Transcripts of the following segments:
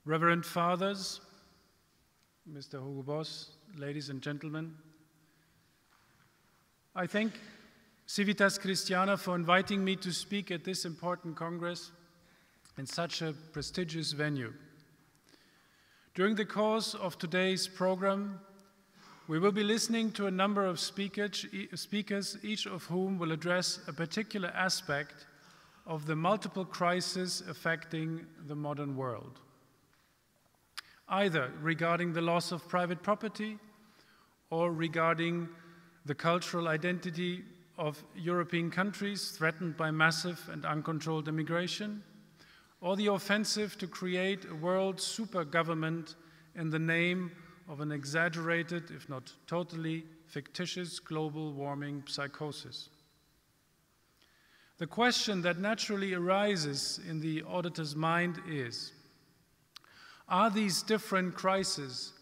Reverend Fathers, Mr. Hugo Boss, ladies and gentlemen, I thank Civitas Christiana for inviting me to speak at this important Congress in such a prestigious venue. During the course of today's program, we will be listening to a number of speakers, each of whom will address a particular aspect of the multiple crises affecting the modern world, either regarding the loss of private property or regarding the cultural identity of European countries threatened by massive and uncontrolled immigration, or the offensive to create a world super government in the name of an exaggerated, if not totally fictitious, global warming psychosis. The question that naturally arises in the auditor's mind is, are these different crises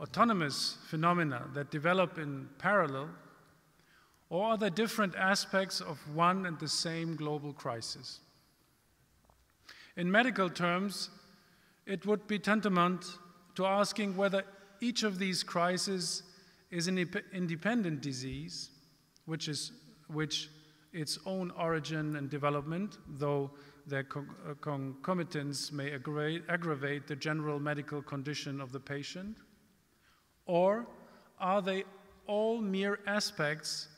autonomous phenomena that develop in parallel, or are they different aspects of one and the same global crisis? In medical terms, it would be tantamount to asking whether each of these crises is an independent disease, which its own origin and development, though their concomitants may aggravate the general medical condition of the patient, or are they all mere aspects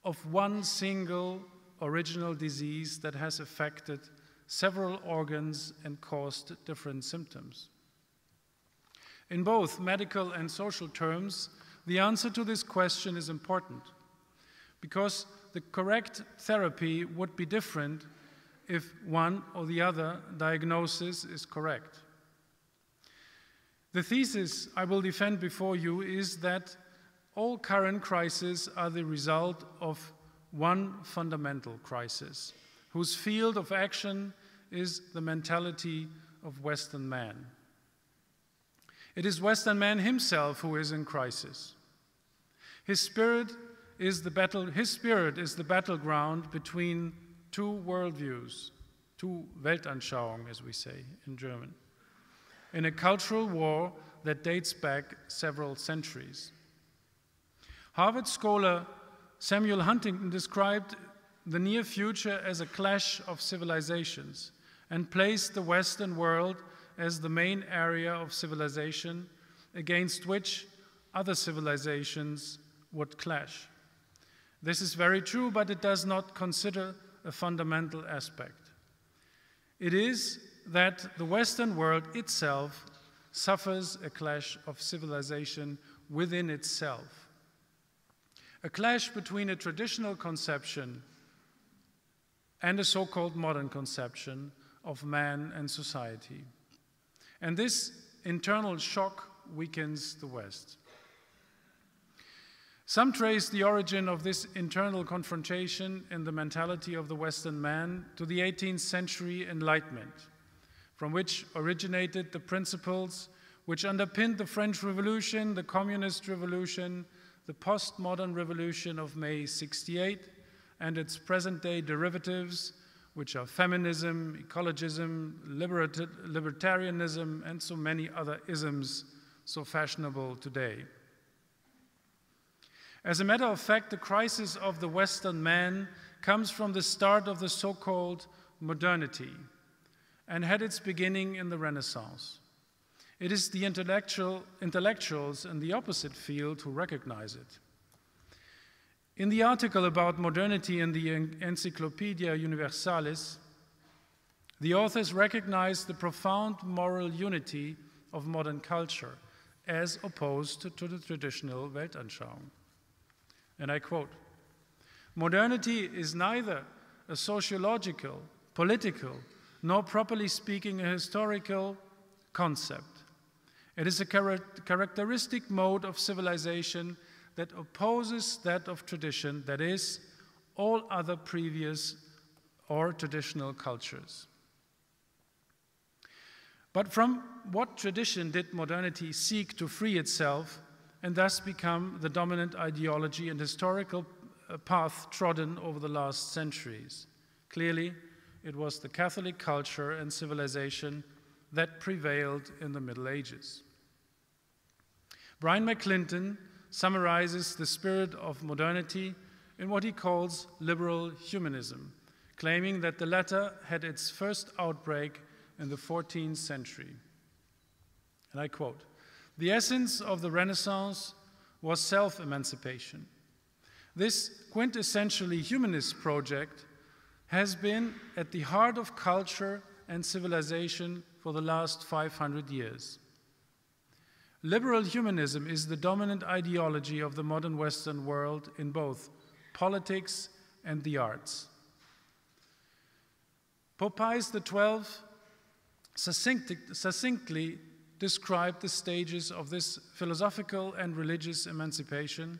of one single original disease that has affected several organs and caused different symptoms? In both medical and social terms, the answer to this question is important, because the correct therapy would be different if one or the other diagnosis is correct. The thesis I will defend before you is that all current crises are the result of one fundamental crisis, whose field of action is the mentality of Western man. It is Western man himself who is in crisis. His spirit is the battleground between two worldviews, two Weltanschauung, as we say in German, in a cultural war that dates back several centuries. Harvard scholar Samuel Huntington described the near future as a clash of civilizations and placed the Western world as the main area of civilization against which other civilizations would clash. This is very true, but it does not consider a fundamental aspect. It is that the Western world itself suffers a clash of civilization within itself. A clash between a traditional conception and a so-called modern conception of man and society. And this internal shock weakens the West. Some trace the origin of this internal confrontation in the mentality of the Western man to the 18th century Enlightenment, from which originated the principles which underpinned the French Revolution, the Communist Revolution, the postmodern revolution of May '68, and its present-day derivatives, which are feminism, ecologism, libertarianism, and so many other isms so fashionable today. As a matter of fact, the crisis of the Western man comes from the start of the so-called modernity and had its beginning in the Renaissance. It is the intellectuals in the opposite field who recognize it. In the article about modernity in the Encyclopedia Universalis, the authors recognize the profound moral unity of modern culture as opposed to the traditional Weltanschauung. And I quote, "Modernity is neither a sociological, political, nor properly speaking a historical concept. It is a characteristic mode of civilization that opposes that of tradition, that is, all other previous or traditional cultures." But from what tradition did modernity seek to free itself and thus become the dominant ideology and historical path trodden over the last centuries? Clearly, it was the Catholic culture and civilization that prevailed in the Middle Ages. Brian McClinton summarizes the spirit of modernity in what he calls liberal humanism, claiming that the latter had its first outbreak in the 14th century. And I quote, "The essence of the Renaissance was self-emancipation. This quintessentially humanist project has been at the heart of culture and civilization for the last 500 years. Liberal humanism is the dominant ideology of the modern Western world in both politics and the arts." Pope Pius XII succinctly described the stages of this philosophical and religious emancipation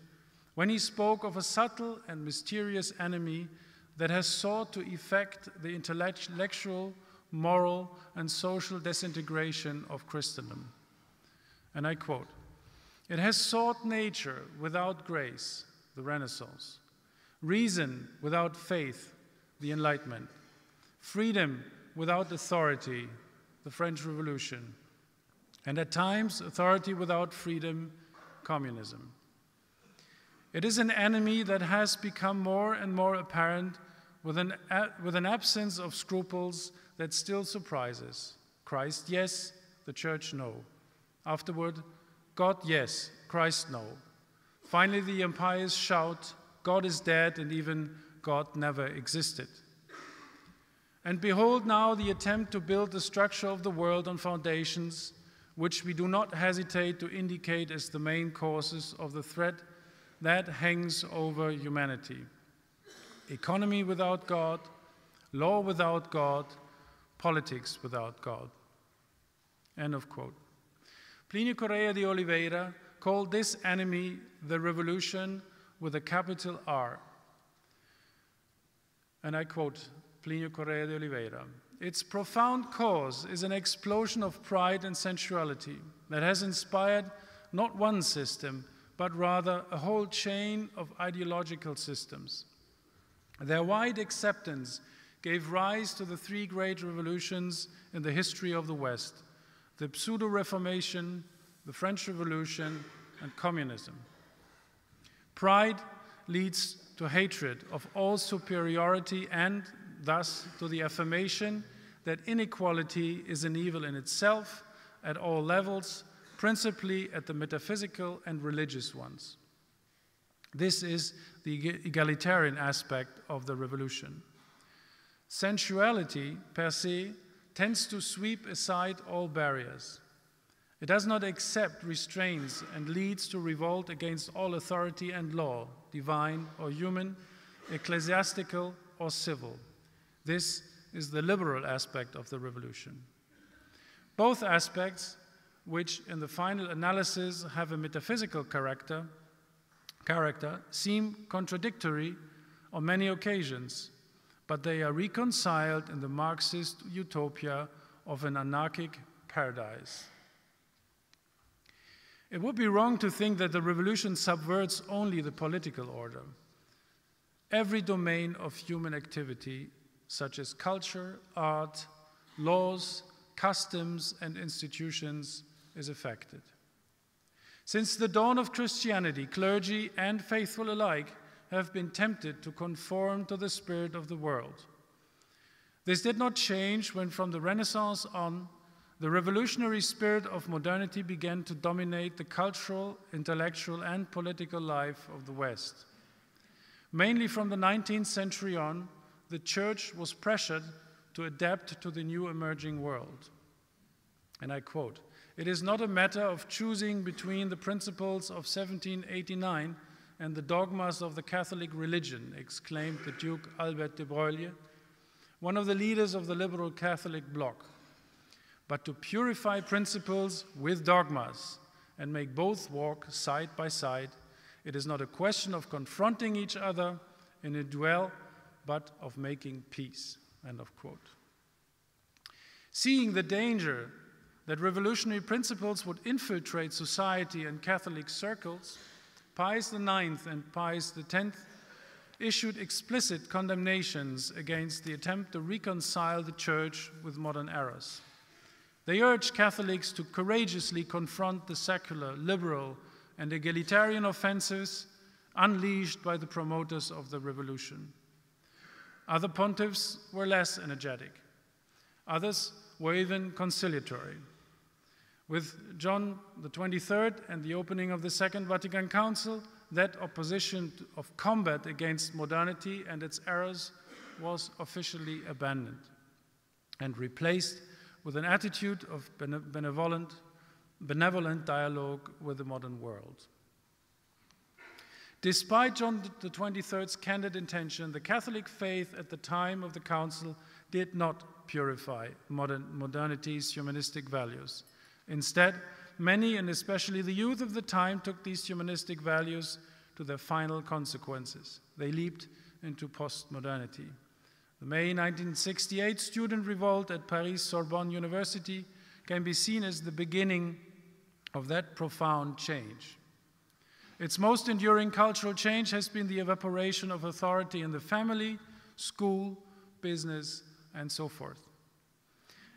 when he spoke of a subtle and mysterious enemy that has sought to effect the intellectual, moral, and social disintegration of Christendom. And I quote, "It has sought nature without grace, the Renaissance, reason without faith, the Enlightenment, freedom without authority, the French Revolution, and at times authority without freedom, communism. It is an enemy that has become more and more apparent with an absence of scruples that still surprises. Christ, yes, the Church, no. Afterward, God, yes, Christ, no. Finally, the empires shout, God is dead, and even God never existed. And behold now the attempt to build the structure of the world on foundations which we do not hesitate to indicate as the main causes of the threat that hangs over humanity. Economy without God, law without God, politics without God." End of quote. Plinio Correa de Oliveira called this enemy the revolution with a capital R. And I quote Plinio Correa de Oliveira, "Its profound cause is an explosion of pride and sensuality that has inspired not one system, but rather a whole chain of ideological systems. Their wide acceptance gave rise to the three great revolutions in the history of the West: the pseudo-Reformation, the French Revolution, and communism. Pride leads to hatred of all superiority and, thus, to the affirmation that inequality is an evil in itself at all levels, principally at the metaphysical and religious ones. This is the egalitarian aspect of the revolution. Sensuality, per se, tends to sweep aside all barriers. It does not accept restraints and leads to revolt against all authority and law, divine or human, ecclesiastical or civil. This is the liberal aspect of the revolution. Both aspects, which in the final analysis have a metaphysical character, seem contradictory on many occasions, but they are reconciled in the Marxist utopia of an anarchic paradise. It would be wrong to think that the revolution subverts only the political order. Every domain of human activity, such as culture, art, laws, customs, and institutions, is affected. Since the dawn of Christianity, clergy and faithful alike have been tempted to conform to the spirit of the world. This did not change when, from the Renaissance on, the revolutionary spirit of modernity began to dominate the cultural, intellectual, and political life of the West. Mainly from the 19th century on, the Church was pressured to adapt to the new emerging world. And I quote, "It is not a matter of choosing between the principles of 1789 and the dogmas of the Catholic religion," exclaimed the Duke Albert de Broglie, one of the leaders of the liberal Catholic bloc, "but to purify principles with dogmas and make both walk side by side. It is not a question of confronting each other in a duel, but of making peace." End of quote. Seeing the danger that revolutionary principles would infiltrate society and Catholic circles, Pius IX and Pius X issued explicit condemnations against the attempt to reconcile the Church with modern errors. They urged Catholics to courageously confront the secular, liberal, and egalitarian offensives unleashed by the promoters of the revolution. Other pontiffs were less energetic. Others were even conciliatory. With John XXIII and the opening of the Second Vatican Council, that opposition of combat against modernity and its errors was officially abandoned and replaced with an attitude of benevolent dialogue with the modern world. Despite John XXIII's candid intention, the Catholic faith at the time of the Council did not purify modernity's humanistic values. Instead, many, and especially the youth of the time, took these humanistic values to their final consequences. They leaped into post-modernity. The May 1968 student revolt at Paris Sorbonne University can be seen as the beginning of that profound change. Its most enduring cultural change has been the evaporation of authority in the family, school, business, and so forth.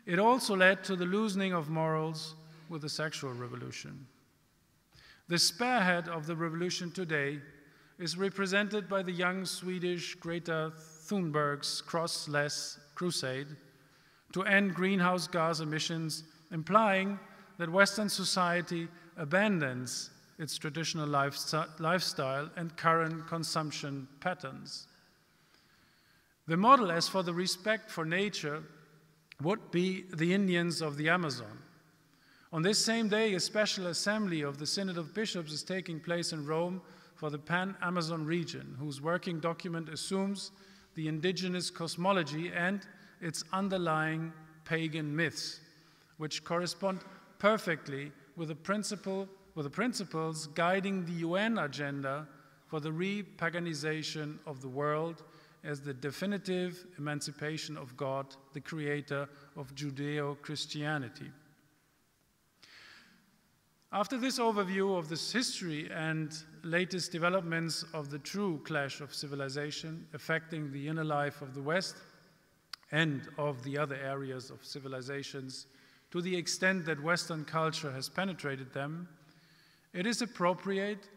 It also led to the loosening of morals with the sexual revolution. The spearhead of the revolution today is represented by the young Swedish Greta Thunberg's crossless crusade to end greenhouse gas emissions, implying that Western society abandons its traditional lifestyle and current consumption patterns. The model, as for the respect for nature, would be the Indians of the Amazon. On this same day, a special assembly of the Synod of Bishops is taking place in Rome for the Pan-Amazon region, whose working document assumes the indigenous cosmology and its underlying pagan myths, which correspond perfectly with the principles guiding the UN agenda for the repaganization of the world as the definitive emancipation of God, the creator of Judeo-Christianity. After this overview of this history and latest developments of the true clash of civilization affecting the inner life of the West and of the other areas of civilizations to the extent that Western culture has penetrated them, it is appropriate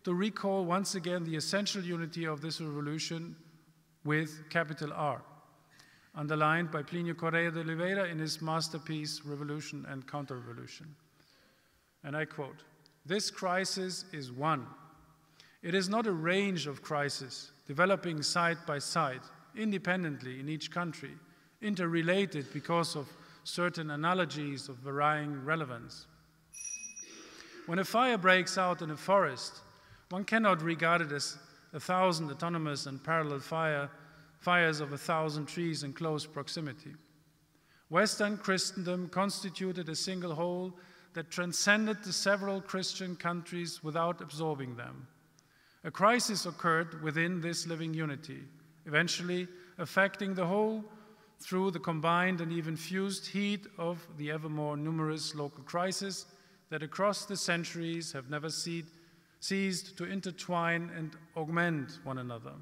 to recall once again the essential unity of this revolution with capital R, underlined by Plinio Correa de Oliveira in his masterpiece, Revolution and Counter-Revolution. And I quote, "This crisis is one. It is not a range of crises developing side by side, independently in each country, interrelated because of certain analogies of varying relevance. When a fire breaks out in a forest, one cannot regard it as 1,000 autonomous and parallel fires of 1,000 trees in close proximity. Western Christendom constituted a single whole that transcended the several Christian countries without absorbing them. A crisis occurred within this living unity, eventually affecting the whole through the combined and even fused heat of the ever more numerous local crises that across the centuries have never ceased to intertwine and augment one another.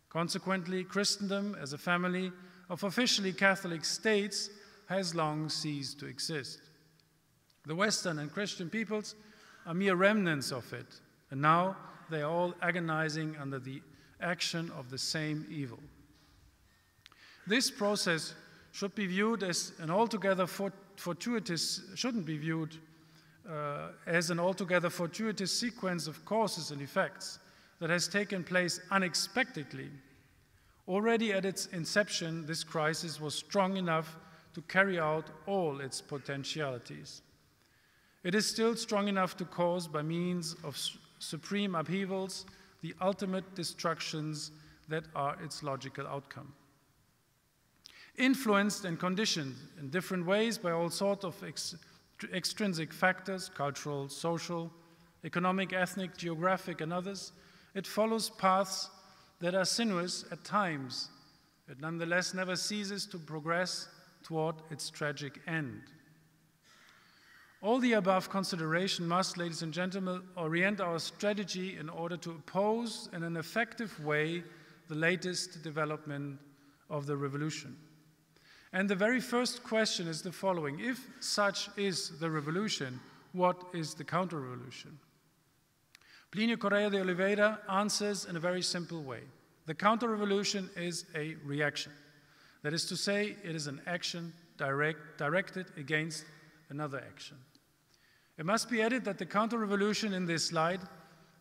Consequently, Christendom as a family of officially Catholic states has long ceased to exist. The Western and Christian peoples are mere remnants of it, and now they are all agonizing under the action of the same evil. This process should be viewed as an altogether shouldn't be viewed as an altogether fortuitous sequence of causes and effects that has taken place unexpectedly. Already at its inception, this crisis was strong enough to carry out all its potentialities. It is still strong enough to cause, by means of supreme upheavals, the ultimate destructions that are its logical outcome. Influenced and conditioned in different ways by all sorts of extrinsic factors, cultural, social, economic, ethnic, geographic, and others, it follows paths that are sinuous at times. It nonetheless never ceases to progress toward its tragic end. All the above consideration must, ladies and gentlemen, orient our strategy in order to oppose in an effective way the latest development of the revolution. And the very first question is the following: if such is the revolution, what is the counter-revolution? Plínio Correia de Oliveira answers in a very simple way. The counter-revolution is a reaction. That is to say, it is an action directed against another action. It must be added that the counter-revolution in this slide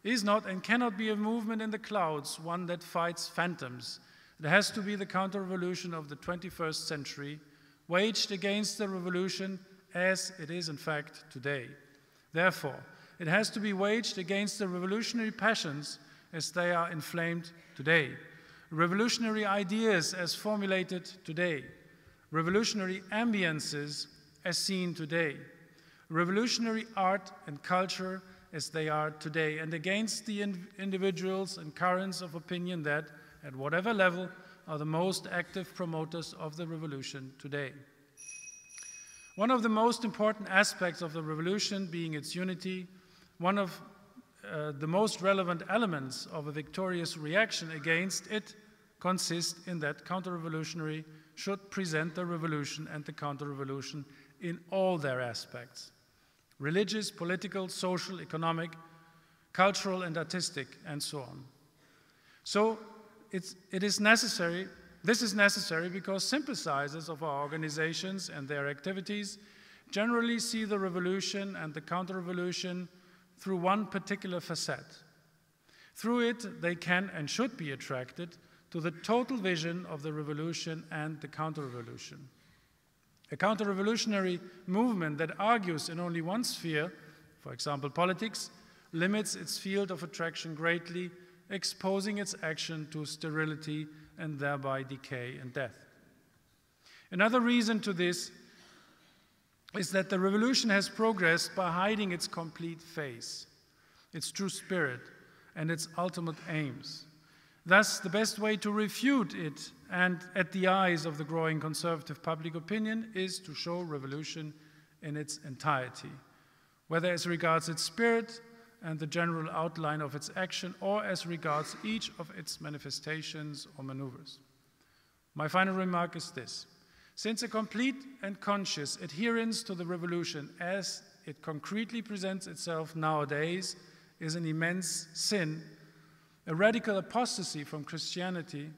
is not and cannot be a movement in the clouds, one that fights phantoms. It has to be the counter-revolution of the 21st century, waged against the revolution as it is in fact today. Therefore, it has to be waged against the revolutionary passions as they are inflamed today, revolutionary ideas as formulated today, revolutionary ambiances as seen today, revolutionary art and culture as they are today, and against the individuals and currents of opinion that, at whatever level, are the most active promoters of the revolution today. One of the most important aspects of the revolution being its unity, one of the most relevant elements of a victorious reaction against it consists in that counter-revolutionary should present the revolution and the counter-revolution in all their aspects: religious, political, social, economic, cultural and artistic, and so on. So this is necessary because sympathizers of our organizations and their activities generally see the revolution and the counter-revolution through one particular facet. Through it, they can and should be attracted to the total vision of the revolution and the counter-revolution. A counter-revolutionary movement that argues in only one sphere, for example politics, limits its field of attraction greatly, exposing its action to sterility and thereby decay and death. Another reason to this is that the revolution has progressed by hiding its complete face, its true spirit, and its ultimate aims. Thus, the best way to refute it, and at the eyes of the growing conservative public opinion, is to show revolution in its entirety, whether as regards its spirit and the general outline of its action, or as regards each of its manifestations or maneuvers. My final remark is this: since a complete and conscious adherence to the revolution as it concretely presents itself nowadays is an immense sin, a radical apostasy from Christianity,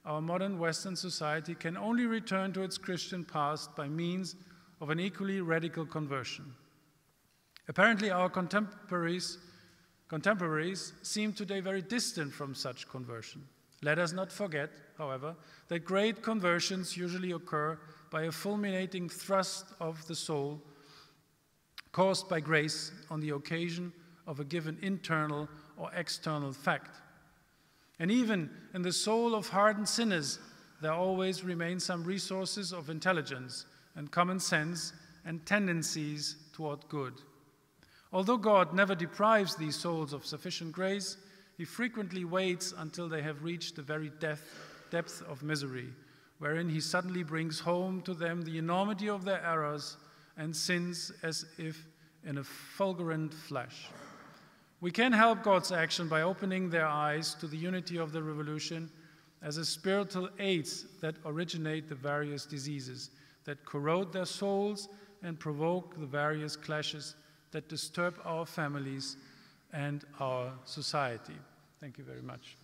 our modern Western society can only return to its Christian past by means of an equally radical conversion. Apparently, our contemporaries seem today very distant from such conversion. Let us not forget, however, that great conversions usually occur by a fulminating thrust of the soul caused by grace on the occasion of a given internal or external fact. And even in the soul of hardened sinners, there always remain some resources of intelligence and common sense and tendencies toward good. Although God never deprives these souls of sufficient grace, He frequently waits until they have reached the very depth of misery, wherein He suddenly brings home to them the enormity of their errors and sins as if in a fulgurant flash. We can help God's action by opening their eyes to the unity of the revolution as a spiritual aids that originate the various diseases that corrode their souls and provoke the various clashes that disturb our families and our society. Thank you very much.